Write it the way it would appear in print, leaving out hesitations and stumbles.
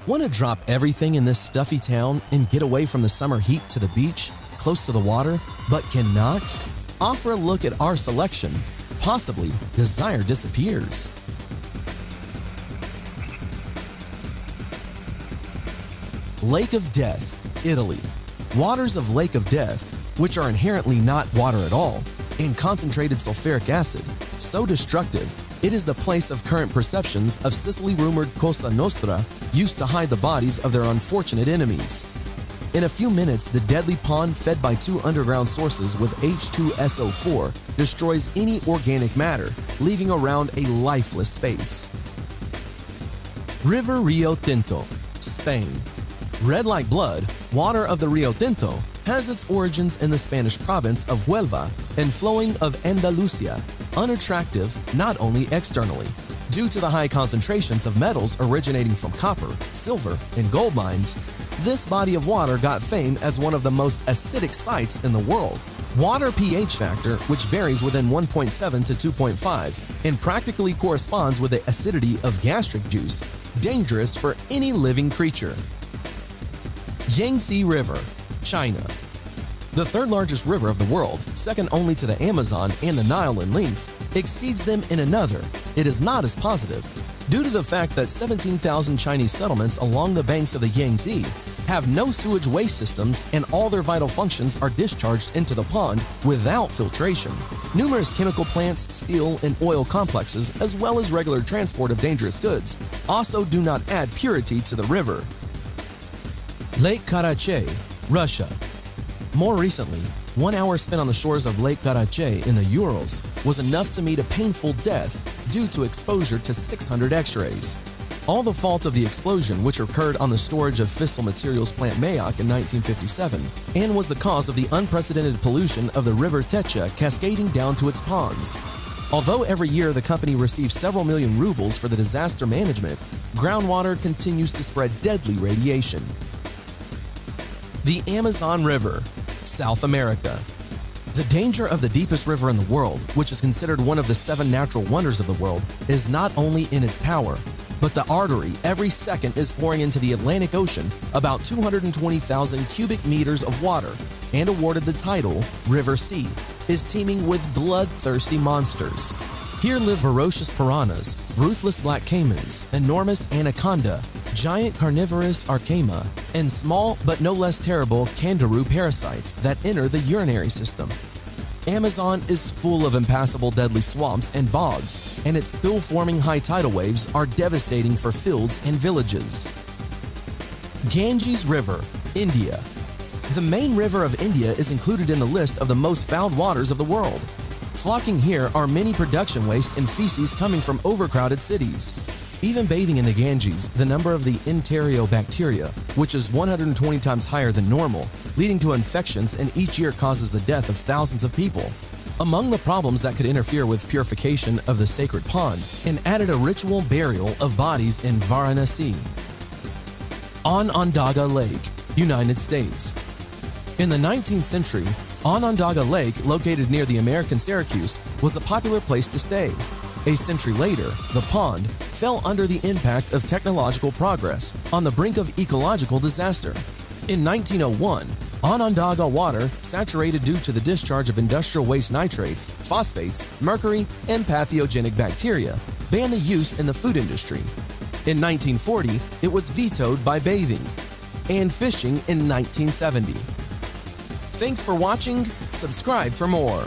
Want to drop everything in this stuffy town and get away from the summer heat to the beach, close to the water, but cannot? Offer a look at our selection. Possibly, desire disappears. Lake of Death, Italy. Waters of Lake of Death, which are inherently not water at all, and concentrated sulfuric acid, so destructive, it is the place of current perceptions of Sicily-rumored Cosa Nostra used to hide the bodies of their unfortunate enemies. In a few minutes, the deadly pond fed by two underground sources with H2SO4 destroys any organic matter, leaving around a lifeless space. River Rio Tinto, Spain. Red like blood, water of the Rio Tinto has its origins in the Spanish province of Huelva and flowing of Andalusia, unattractive not only externally. Due to the high concentrations of metals originating from copper, silver, and gold mines, this body of water got fame as one of the most acidic sites in the world. Water pH factor, which varies within 1.7 to 2.5 and practically corresponds with the acidity of gastric juice, dangerous for any living creature. Yangtze River, China. The third largest river of the world, second only to the Amazon and the Nile in length, exceeds them in another. It is not as positive, due to the fact that 17,000 Chinese settlements along the banks of the Yangtze have no sewage waste systems and all their vital functions are discharged into the pond without filtration. Numerous chemical plants, steel, and oil complexes, as well as regular transport of dangerous goods, also do not add purity to the river. Lake Karachay, Russia. More recently, 1 hour spent on the shores of Lake Karachay in the Urals was enough to meet a painful death due to exposure to 600 X-rays. All the fault of the explosion, which occurred on the storage of fissile materials plant Mayock in 1957, and was the cause of the unprecedented pollution of the river Techa cascading down to its ponds. Although every year the company receives several million rubles for the disaster management, groundwater continues to spread deadly radiation. The Amazon River, South America. The danger of the deepest river in the world, which is considered one of the 7 natural wonders of the world, is not only in its power, but the artery every second is pouring into the Atlantic Ocean about 220,000 cubic meters of water, and awarded the title River Sea, is teeming with bloodthirsty monsters. Here live ferocious piranhas, ruthless black caimans, enormous anaconda, giant carnivorous archaea, and small but no less terrible kangaroo parasites that enter the urinary system. Amazon is full of impassable deadly swamps and bogs, and its spill-forming high tidal waves are devastating for fields and villages. Ganges River, India. The main river of India is included in the list of the most fouled waters of the world. Flocking here are many production waste and feces coming from overcrowded cities. Even bathing in the Ganges, the number of the enterobacteria, which is 120 times higher than normal, leading to infections, and each year causes the death of thousands of people. Among the problems that could interfere with purification of the sacred pond, and added a ritual burial of bodies in Varanasi. Onondaga Lake, United States. In the 19th century, Onondaga Lake, located near the American Syracuse, was a popular place to stay. A century later, the pond fell under the impact of technological progress on the brink of ecological disaster. In 1901, Onondaga water, saturated due to the discharge of industrial waste nitrates, phosphates, mercury, and pathogenic bacteria, banned the use in the food industry. In 1940, it was vetoed by bathing and fishing in 1970. Thanks for watching. Subscribe for more.